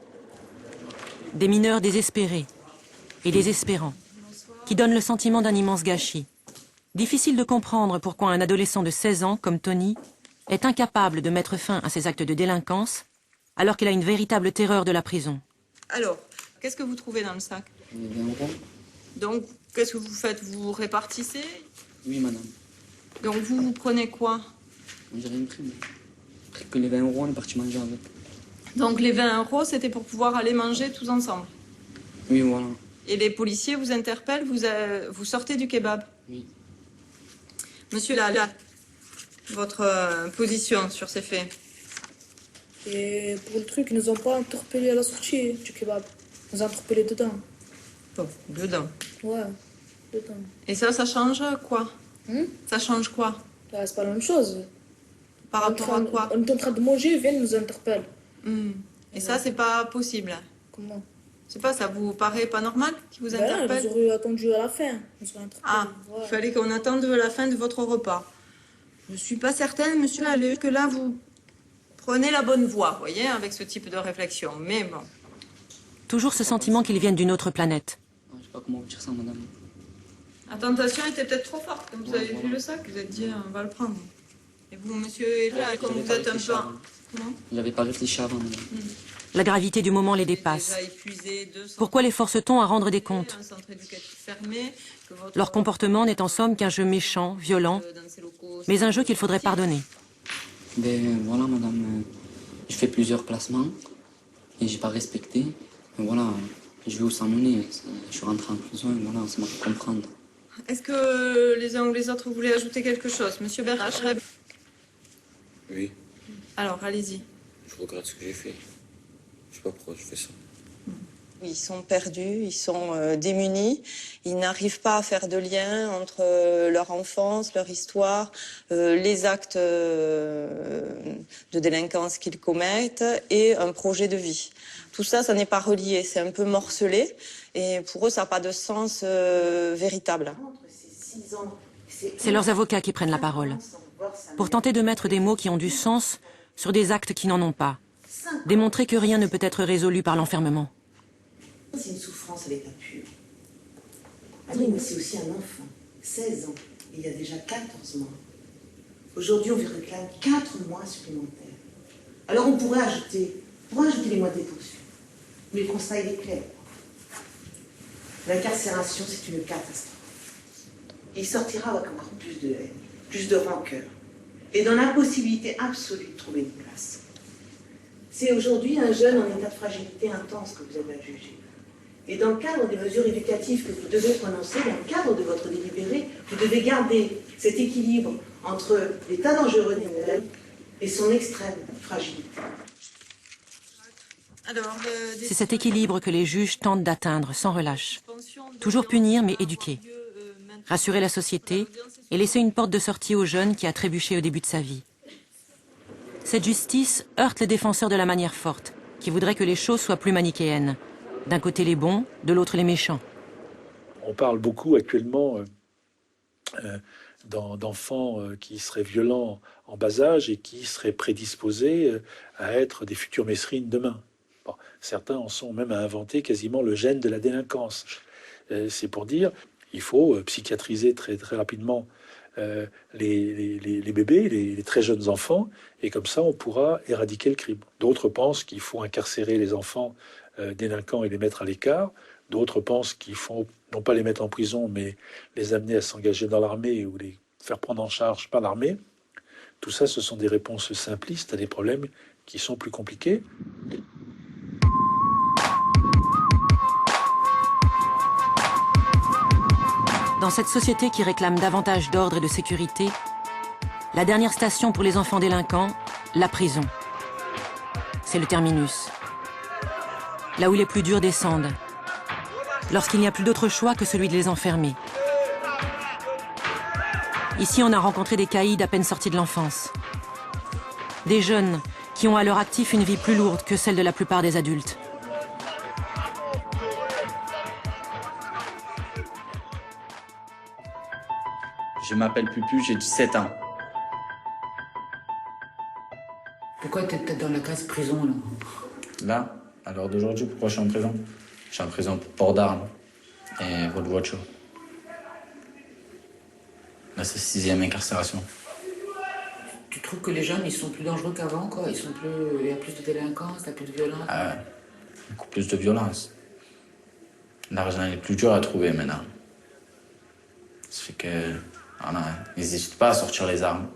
Des mineurs désespérés et désespérants, qui donne le sentiment d'un immense gâchis. Difficile de comprendre pourquoi un adolescent de 16 ans, comme Tony, est incapable de mettre fin à ses actes de délinquance, alors qu'il a une véritable terreur de la prison. Alors, qu'est-ce que vous trouvez dans le sac? Donc, qu'est-ce que vous faites? Vous répartissez? Oui, madame. Donc, vous prenez quoi? J'ai rien pris, mais que les 20 €, on est parti manger avec. Donc, les 20 €, c'était pour pouvoir aller manger tous ensemble? Oui, voilà. Et les policiers vous interpellent, vous sortez du kebab? Oui. Monsieur Lala, votre position sur ces faits? Et pour le truc, ils nous ont pas interpellés à la sortie du kebab. Ils nous ont interpellés dedans. Bon, dedans? Ouais, dedans. Et ça change quoi? Ça change quoi? Là, c'est pas la même chose. Par rapport à quoi? On est en train de manger, ils viennent, nous interpellent. Et ça, c'est pas possible? Comment? Je sais pas, ça vous paraît pas normal qu'ils vous interpellent? Ils auraient attendu à la fin. Il fallait qu'on attende la fin de votre repas. Je suis pas certaine, monsieur Lalleux, que là, vous prenez la bonne voie, vous voyez, avec ce type de réflexion. Mais bon. Toujours ce sentiment qu'ils viennent d'une autre planète. Je sais pas comment vous dire ça, madame. La tentation était peut-être trop forte. Comme vous avez vu le sac, vous êtes dit, on va le prendre. Et vous, monsieur, comme vous êtes un peu... Comment? J'avais pas réfléchi avant, madame. La gravité du moment les dépasse. Pourquoi les force-t-on à rendre des comptes? Leur comportement n'est en somme qu'un jeu méchant, violent, mais un jeu qu'il faudrait pardonner. Ben voilà, madame, je fais plusieurs placements et j'ai pas respecté. Mais voilà, je vais où ça mener. Je suis rentré en prison et voilà, ça m'a fait comprendre. Est-ce que les uns ou les autres voulaient ajouter quelque chose? Monsieur Berrache? Oui, Alors, allez-y. je regrette ce que j'ai fait. Je sais pas pourquoi je fais ça. Ils sont perdus, ils sont démunis, ils n'arrivent pas à faire de lien entre leur enfance, leur histoire, les actes de délinquance qu'ils commettent et un projet de vie. Tout ça, ça n'est pas relié, c'est un peu morcelé et pour eux, ça n'a pas de sens véritable. C'est leurs avocats qui prennent la parole, pour tenter de mettre des mots qui ont du sens sur des actes qui n'en ont pas. Démontrer que rien ne peut être résolu par l'enfermement. C'est une souffrance à l'état pur. Ah oui, mais c'est aussi un enfant, 16 ans, et il y a déjà 14 mois. Aujourd'hui, on lui réclame 4 mois supplémentaires. Alors on pourrait ajouter les mois de détention. Mais le constat, il est clair. L'incarcération, c'est une catastrophe. Il sortira avec encore plus de haine, plus de rancœur, et dans l'impossibilité absolue de trouver une place. C'est aujourd'hui un jeune en état de fragilité intense que vous avez à juger. Et dans le cadre des mesures éducatives que vous devez prononcer, dans le cadre de votre délibéré, vous devez garder cet équilibre entre l'état dangereux des élèves et son extrême fragilité. C'est cet équilibre que les juges tentent d'atteindre sans relâche. Toujours punir mais éduquer. rassurer la société et laisser une porte de sortie au jeune qui a trébuché au début de sa vie. Cette justice heurte les défenseurs de la manière forte, qui voudraient que les choses soient plus manichéennes. D'un côté les bons, de l'autre les méchants. On parle beaucoup actuellement d'enfants qui seraient violents en bas âge et qui seraient prédisposés à être des futures mesrines demain. Bon, certains en sont même à inventer quasiment le gène de la délinquance. C'est pour dire il faut psychiatriser très, très rapidement les bébés, les très jeunes enfants, et comme ça on pourra éradiquer le crime. D'autres pensent qu'il faut incarcérer les enfants délinquants et les mettre à l'écart. D'autres pensent qu'il faut non pas les mettre en prison, mais les amener à s'engager dans l'armée ou les faire prendre en charge par l'armée. Tout ça, ce sont des réponses simplistes à des problèmes qui sont plus compliqués. Dans cette société qui réclame davantage d'ordre et de sécurité, la dernière station pour les enfants délinquants, la prison. C'est le terminus. Là où les plus durs descendent, lorsqu'il n'y a plus d'autre choix que celui de les enfermer. Ici, on a rencontré des caïds à peine sortis de l'enfance. Des jeunes qui ont à leur actif une vie plus lourde que celle de la plupart des adultes. Je m'appelle Pupu, j'ai 17 ans. Pourquoi t'es dans la case prison, là? Là, à l'heure d'aujourd'hui, pourquoi je suis en prison? Je suis en prison pour port d'armes et vol de voiture. Là, c'est 6e incarcération. Tu trouves que les jeunes, ils sont plus dangereux qu'avant, quoi? Il y a plus de délinquance, il y a plus de violence? Beaucoup plus de violence. L'argent est plus dur à trouver maintenant. Ça fait que... ils n'hésitent pas à sortir les armes.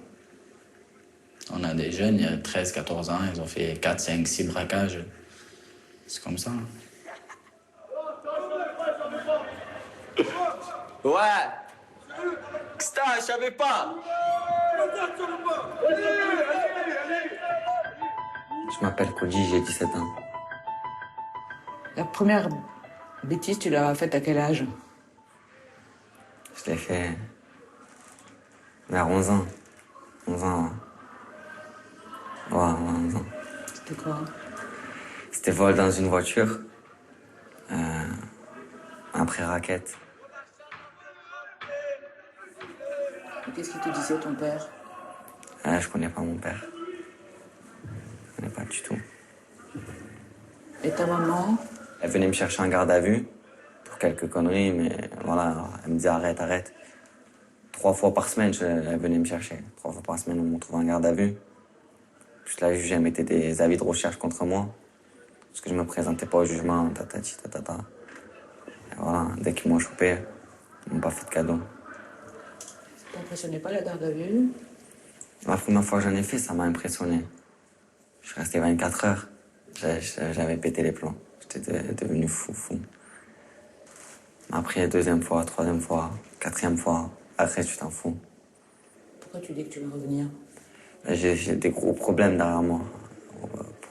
On a des jeunes, il y a 13, 14 ans, ils ont fait 4, 5, 6 braquages. C'est comme ça. Ouais! Xta, je savais pas! Je m'appelle Koji, j'ai 17 ans. La première bêtise, tu l'as faite à quel âge? Je l'ai fait vers 11 ans. 11 ans. Ouais, 11 ans. C'était quoi? C'était vol dans une voiture. Après raquette. Qu'est-ce qu'il te disait, ton père? Je connais pas mon père. Je connais pas du tout. Et ta maman? Elle venait me chercher en garde à vue pour quelques conneries, mais voilà, elle me disait arrête. 3 fois par semaine, elle venait me chercher. 3 fois par semaine, on me trouvait en garde à vue. Puis la juge, elle mettait des avis de recherche contre moi. Parce que je me présentais pas au jugement, tatati, tatata. Et voilà, dès qu'ils m'ont chopé, ils m'ont pas fait de cadeau. Ça t'impressionnait pas la garde à vue? La première fois que j'en ai fait, ça m'a impressionné. Je suis resté 24 heures. J'avais pété les plombs. J'étais devenu fou. Après, 2e fois, 3e fois, 4e fois, après, tu t'en fous. Pourquoi tu dis que tu veux revenir? J'ai des gros problèmes derrière moi.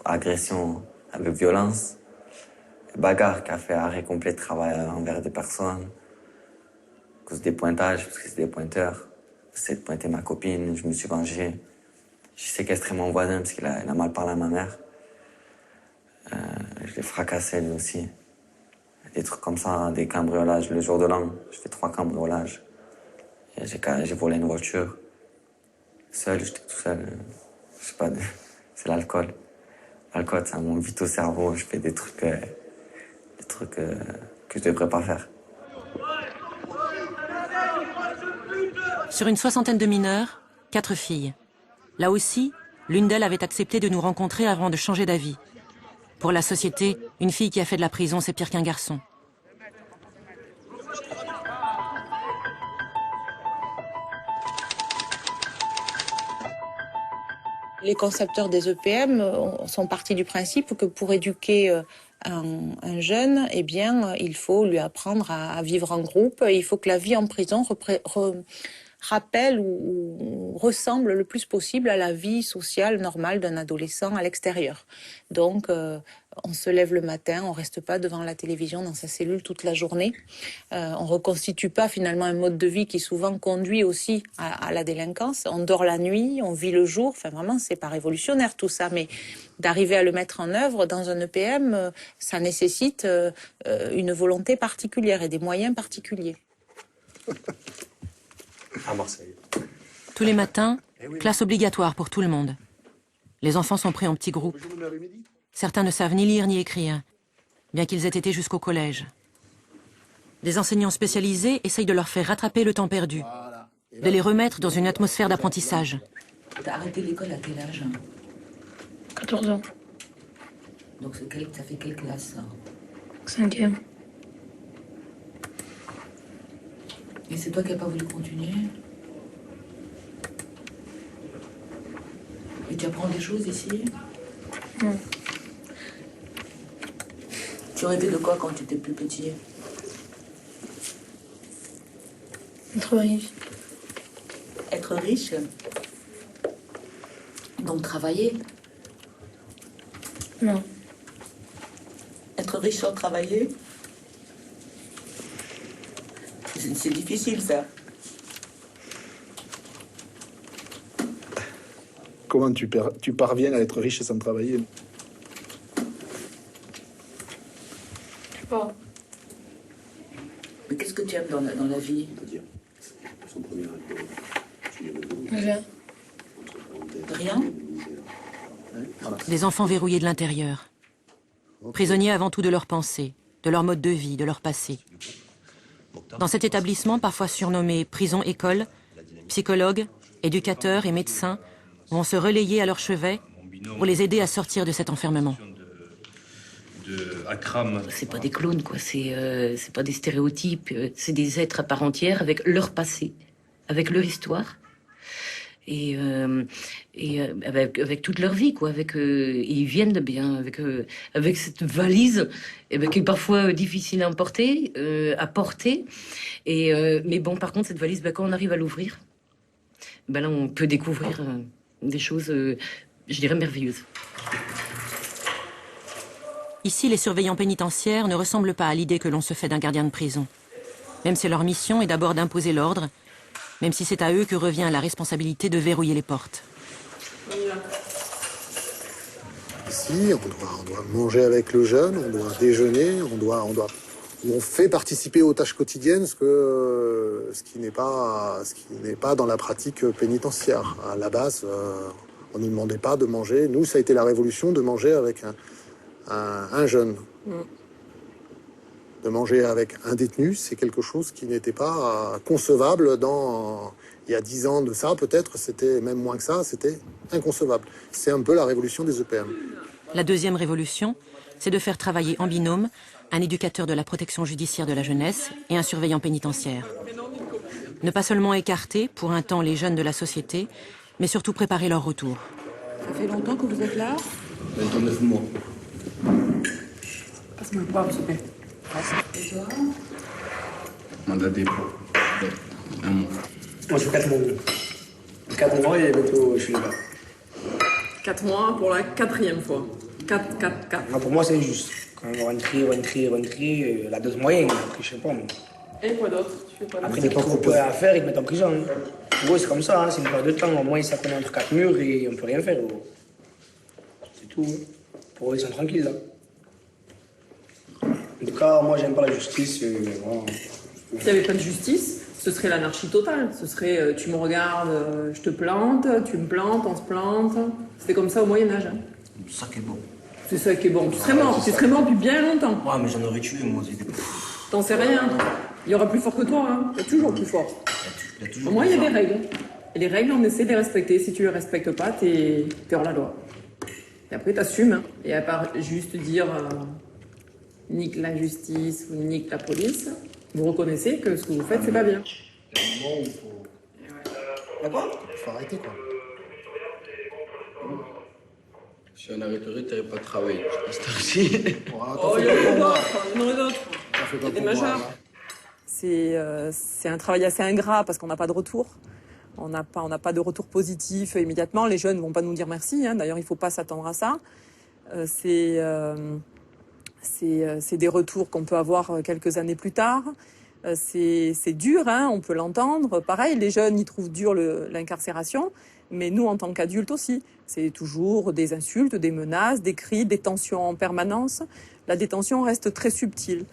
Agression avec violence, bagarre qui a fait arrêt complet de travail envers des personnes, à cause des pointages, parce que c'est des pointeurs. J'essaie de pointer ma copine, je me suis vengé. J'ai séquestré mon voisin parce qu'il a mal parlé à ma mère. Je l'ai fracassé lui aussi. Des trucs comme ça, des cambriolages. Le jour de l'an, j'ai fait 3 cambriolages. J'ai volé une voiture. J'étais tout seul. Je sais pas, c'est l'alcool. L'alcool, ça monte vite au cerveau. Je fais des trucs que je devrais pas faire. Sur une 60aine de mineurs, 4 filles. Là aussi, l'une d'elles avait accepté de nous rencontrer avant de changer d'avis. Pour la société, une fille qui a fait de la prison, c'est pire qu'un garçon. Les concepteurs des EPM sont partis du principe que pour éduquer un jeune, eh bien, il faut lui apprendre à vivre en groupe. Il faut que la vie en prison rappelle ou ressemble le plus possible à la vie sociale normale d'un adolescent à l'extérieur. Donc, on se lève le matin, on reste pas devant la télévision dans sa cellule toute la journée. On reconstitue pas finalement un mode de vie qui souvent conduit aussi à la délinquance. On dort la nuit, on vit le jour. Enfin, vraiment, c'est pas révolutionnaire tout ça, mais d'arriver à le mettre en œuvre dans un EPM, ça nécessite une volonté particulière et des moyens particuliers. À Marseille. Tous les matins, classe obligatoire pour tout le monde. Les enfants sont pris en petits groupes. Certains ne savent ni lire ni écrire, bien qu'ils aient été jusqu'au collège. Des enseignants spécialisés essayent de leur faire rattraper le temps perdu, de les remettre dans une atmosphère d'apprentissage. T'as arrêté l'école à quel âge? 14 ans. Donc ça fait quelle classe ça? 5e. Et c'est toi qui n'as pas voulu continuer? Et tu apprends des choses ici? Non. Tu rêvais de quoi quand tu étais plus petit? Être riche. Être riche? Donc travailler? Non. Être riche sans travailler? C'est difficile ça. Comment tu parviens à être riche sans travailler? Je sais pas. Mais qu'est-ce que tu aimes dans la vie? Rien. Rien? Des enfants verrouillés de l'intérieur. Prisonniers avant tout de leurs pensées, de leur mode de vie, de leur passé. Dans cet établissement, parfois surnommé prison-école, psychologues, éducateurs et médecins vont se relayer à leur chevet pour les aider à sortir de cet enfermement. C'est pas des clones, quoi. C'est pas des stéréotypes. C'est des êtres à part entière avec leur passé, avec leur histoire. Et avec toute leur vie, quoi. Ils viennent de bien, avec cette valise, qui est parfois difficile à porter. Mais bon, par contre, cette valise, quand on arrive à l'ouvrir, là, on peut découvrir des choses, je dirais, merveilleuses. Ici, les surveillants pénitentiaires ne ressemblent pas à l'idée que l'on se fait d'un gardien de prison. Même si leur mission est d'abord d'imposer l'ordre, même si c'est à eux que revient la responsabilité de verrouiller les portes. Ici, on doit manger avec le jeune, on doit déjeuner, on fait participer aux tâches quotidiennes ce qui n'est pas dans la pratique pénitentiaire. À la base, on ne nous demandait pas de manger. Nous, ça a été la révolution de manger avec un jeune. De manger avec un détenu, c'est quelque chose qui n'était pas concevable il y a 10 ans de ça, peut-être, c'était même moins que ça, c'était inconcevable. C'est un peu la révolution des EPM. La deuxième révolution, c'est de faire travailler en binôme un éducateur de la protection judiciaire de la jeunesse et un surveillant pénitentiaire. Ne pas seulement écarter pour un temps les jeunes de la société, mais surtout préparer leur retour. Ça fait longtemps que vous êtes là? 29 mois. Passe-moi le poivre, s'il te plaît. Et toi? Mandat dépôt. 1 mois. Moi, je fais 4 mois. 4 mois et bientôt, je suis là-bas. 4 mois pour la 4e fois. 4. Non, pour moi, c'est juste. Quand on rentrer, la dose moyenne, après, je sais pas. Et quoi d'autre? Après, des trop peu à faire, ils te mettent en prison. Pour eux, c'est comme ça, c'est une période de temps. Au moins, ça connaît entre 4 murs et on peut rien faire. C'est tout. Pour eux, ils sont tranquilles, là. En tout cas, moi, j'aime pas la justice. Voilà. S'il n'y avait pas de justice, ce serait l'anarchie totale. Ce serait tu me regardes, je te plante, tu me plantes, on se plante. C'était comme ça au Moyen-Âge. Hein. C'est ça qui est bon. C'est ça qui est bon. Tu serais mort depuis bien longtemps. Ouais, mais j'en aurais tué, moi. T'en sais rien. Il y aura plus fort que toi. Hein. Il y a toujours plus fort. Au moins, il y a des règles. Et les règles, on essaie de les respecter. Si tu les respectes pas, t'es hors la loi. Et après, t'assumes. Hein. Et à part juste dire nique la justice ou nique la police, vous reconnaissez que ce que vous faites, c'est pas bien. D'accord ? Il faut arrêter, quoi. Si on arrêterait, t'aurais pas de travail. Je reste aussi. Oh, il y en a d'autres. Il y en a d'autres. Il y a des majeurs. C'est un travail assez ingrat parce qu'on n'a pas de retour. On n'a pas de retour positif immédiatement. Les jeunes ne vont pas nous dire merci. Hein. D'ailleurs, il ne faut pas s'attendre à ça. C'est des retours qu'on peut avoir quelques années plus tard. C'est dur, hein, on peut l'entendre. Pareil, les jeunes, ils trouvent dur l'incarcération. Mais nous, en tant qu'adultes aussi, c'est toujours des insultes, des menaces, des cris, des tensions en permanence. La détention reste très subtile.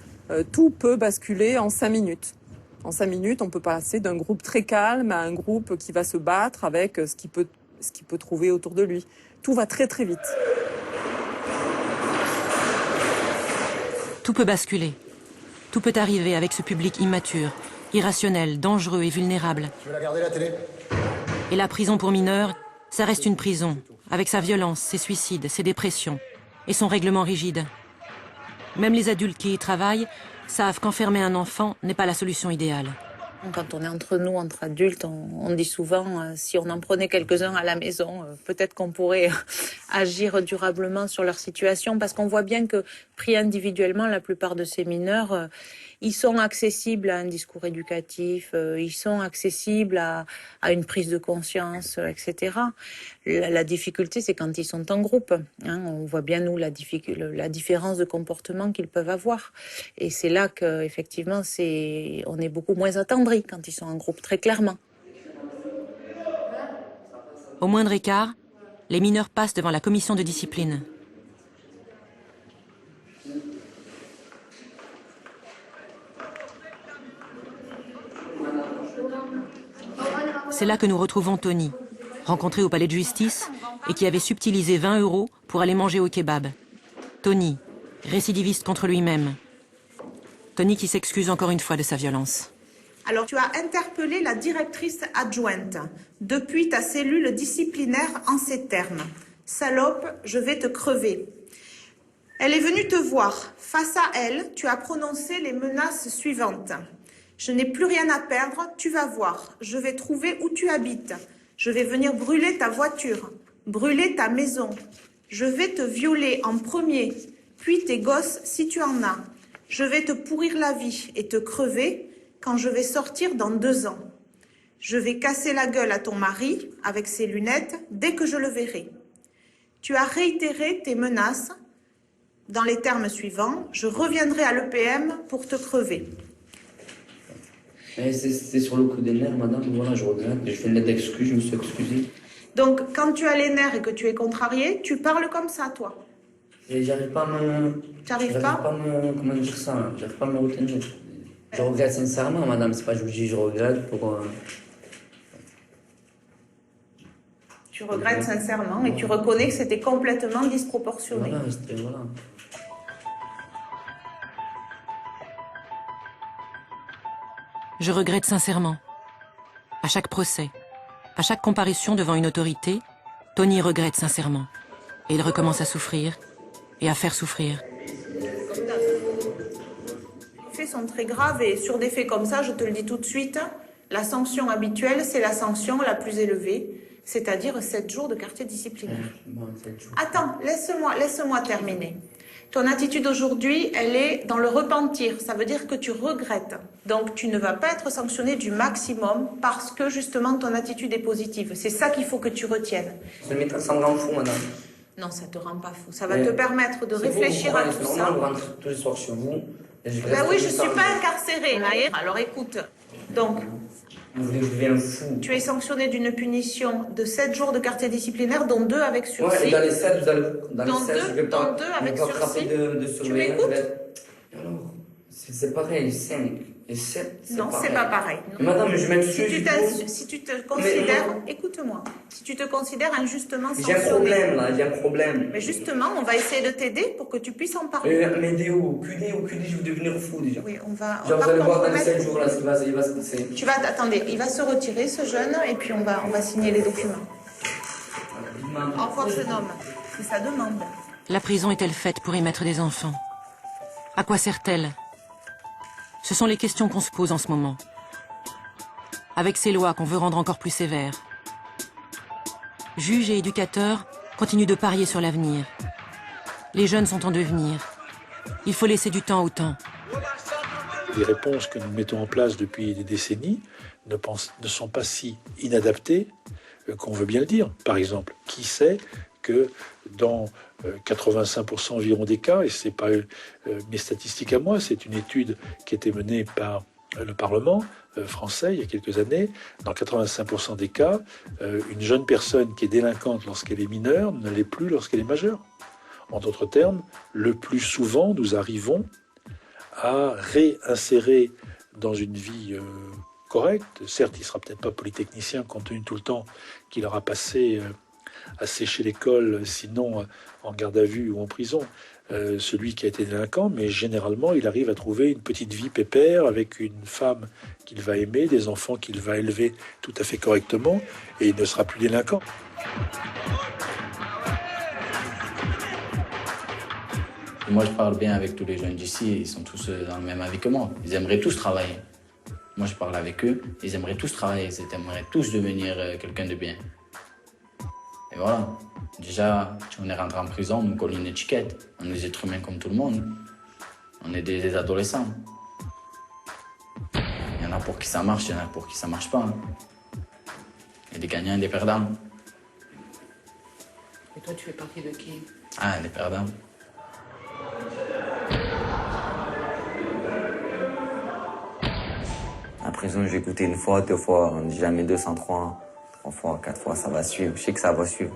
Tout peut basculer en 5 minutes. En 5 minutes, on peut passer d'un groupe très calme à un groupe qui va se battre avec ce qu'il peut trouver autour de lui. Tout va très très vite. Tout peut basculer. Tout peut arriver avec ce public immature, irrationnel, dangereux et vulnérable. Tu veux la garder la télé? Et la prison pour mineurs, ça reste une prison, avec sa violence, ses suicides, ses dépressions et son règlement rigide. Même les adultes qui y travaillent savent qu'enfermer un enfant n'est pas la solution idéale. Quand on est entre nous, entre adultes, on dit souvent, si on en prenait quelques-uns à la maison, peut-être qu'on pourrait agir durablement sur leur situation, parce qu'on voit bien que, pris individuellement, la plupart de ces mineurs, ils sont accessibles à un discours éducatif, ils sont accessibles à une prise de conscience, etc. La difficulté, c'est quand ils sont en groupe. Hein, on voit bien, nous, la différence de comportement qu'ils peuvent avoir. Et c'est là qu'effectivement, on est beaucoup moins attendri quand ils sont en groupe, très clairement. Au moindre écart, les mineurs passent devant la commission de discipline. C'est là que nous retrouvons Tony, rencontré au palais de justice et qui avait subtilisé 20 € pour aller manger au kebab. Tony, récidiviste contre lui-même. Tony qui s'excuse encore une fois de sa violence. Alors, tu as interpellé la directrice adjointe depuis ta cellule disciplinaire en ces termes. Salope, je vais te crever. Elle est venue te voir. Face à elle, tu as prononcé les menaces suivantes. Je n'ai plus rien à perdre, tu vas voir. Je vais trouver où tu habites. Je vais venir brûler ta voiture, brûler ta maison. Je vais te violer en premier, puis tes gosses si tu en as. Je vais te pourrir la vie et te crever quand je vais sortir dans 2 ans. Je vais casser la gueule à ton mari avec ses lunettes dès que je le verrai. Tu as réitéré tes menaces dans les termes suivants. Je reviendrai à l'EPM pour te crever. C'était sur le coup des nerfs, madame, voilà, je regrette. J'ai fait une lettre d'excuse, je me suis excusé. Donc, quand tu as les nerfs et que tu es contrarié, tu parles comme ça, toi. Et j'arrive pas à me... Tu n'arrives pas comment dire ça, j'arrive pas à me retenir. Je regrette sincèrement, madame, c'est pas je vous dis je regrette pour... Tu regrettes sincèrement et tu reconnais que c'était complètement disproportionné. Voilà, c'était... Voilà. Je regrette sincèrement. À chaque procès, à chaque comparution devant une autorité, Tony regrette sincèrement. Et il recommence à souffrir et à faire souffrir. Les faits sont très graves et sur des faits comme ça, je te le dis tout de suite, la sanction habituelle, c'est la sanction la plus élevée, c'est-à-dire 7 jours de quartier disciplinaire. Bon, 7 jours. Attends, laisse-moi terminer. Ton attitude aujourd'hui, elle est dans le repentir. Ça veut dire que tu regrettes. Donc, tu ne vas pas être sanctionné du maximum parce que, justement, ton attitude est positive. C'est ça qu'il faut que tu retiennes. Ça me ça me rend fou, madame. Non, ça te rend pas fou. Ça va te permettre de réfléchir à tout ça. C'est normal, vous rentrez tous les soirs chez vous. Ben oui, je ne suis pas incarcérée. Alors, écoute. Donc, vous voulez que je devienne fou. Tu es sanctionné d'une punition de 7 jours de quartier disciplinaire, dont 2 avec sursis. Ouais, dans les 7, vous allez... Dans les 7, je vais pas... Dont 2 avec sursis. De tu m'écoutes? Alors, c'est pareil, 5 et 7, non, c'est pas pareil. Madame, je m'excuse. Si tu te considères... Écoute-moi. Si tu te considères injustement sanctionné... J'ai un problème, là, j'ai un problème. Mais justement, on va essayer de t'aider pour que tu puisses en parler. M'aider où? QD, je vais devenir fou, déjà. Oui, on va... Genre, vous allez voir dans les 7 jours, là, ce qui va se passer. Attendez, il va se retirer, ce jeune, et puis on va signer les documents. Au revoir, jeune homme. C'est sa demande. La prison est-elle faite pour y mettre des enfants? À quoi sert-elle? Ce sont les questions qu'on se pose en ce moment. Avec ces lois qu'on veut rendre encore plus sévères. Juges et éducateurs continuent de parier sur l'avenir. Les jeunes sont en devenir. Il faut laisser du temps au temps. les réponses que nous mettons en place depuis des décennies ne sont pas si inadaptées qu'on veut bien le dire. Par exemple, qui sait que dans 85% environ des cas, et c'est pas mes statistiques à moi, c'est une étude qui a été menée par le Parlement français il y a quelques années, dans 85% des cas, une jeune personne qui est délinquante lorsqu'elle est mineure ne l'est plus lorsqu'elle est majeure. En d'autres termes, le plus souvent, nous arrivons à réinsérer dans une vie correcte. Certes, il ne sera peut-être pas polytechnicien compte tenu tout le temps qu'il aura passé à sécher l'école, sinon en garde à vue ou en prison, celui qui a été délinquant, mais généralement, il arrive à trouver une petite vie pépère avec une femme qu'il va aimer, des enfants qu'il va élever tout à fait correctement, et il ne sera plus délinquant. Moi, je parle bien avec tous les jeunes d'ici, ils sont tous dans le même avis que moi. Ils aimeraient tous travailler. Moi, je parle avec eux, ils aimeraient tous travailler, ils aimeraient tous devenir quelqu'un de bien. Et voilà. Déjà, si on est rentré en prison, on nous colle une étiquette. On est des êtres humains comme tout le monde. On est des adolescents. Il y en a pour qui ça marche, il y en a pour qui ça marche pas. Il y a des gagnants et des perdants. Et toi, tu fais partie de qui? Ah, des perdants. La prison, j'ai écouté une fois, 2 fois, on dit jamais 203, 3 fois, 4 fois, ça va suivre. Je sais que ça va suivre.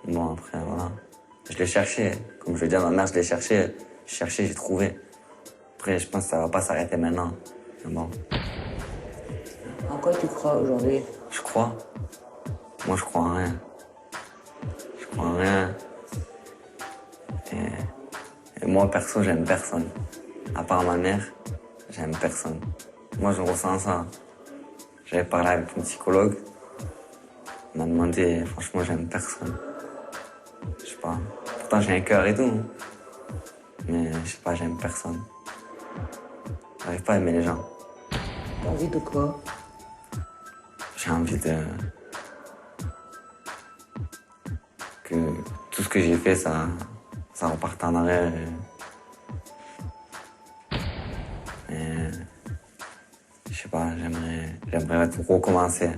Bon, après, voilà. Je l'ai cherché. Comme je veux dire, ma mère, je l'ai cherché. J'ai cherché, j'ai trouvé. Après, je pense que ça va pas s'arrêter maintenant. Mais bon. En quoi tu crois aujourd'hui? Je crois. Moi, je crois en rien. Je crois en rien. Et moi, perso, j'aime personne. À part ma mère, j'aime personne. Moi, je ressens ça. J'avais parlé avec une psychologue. Elle m'a demandé, franchement, j'aime personne. Je sais pas. Pourtant, j'ai un cœur et tout. Mais je sais pas, j'aime personne. J'arrive pas à aimer les gens. T'as envie de quoi? J'ai envie de... que tout ce que j'ai fait, ça reparte en arrière. Mais je sais pas, j'aimerais tout recommencer.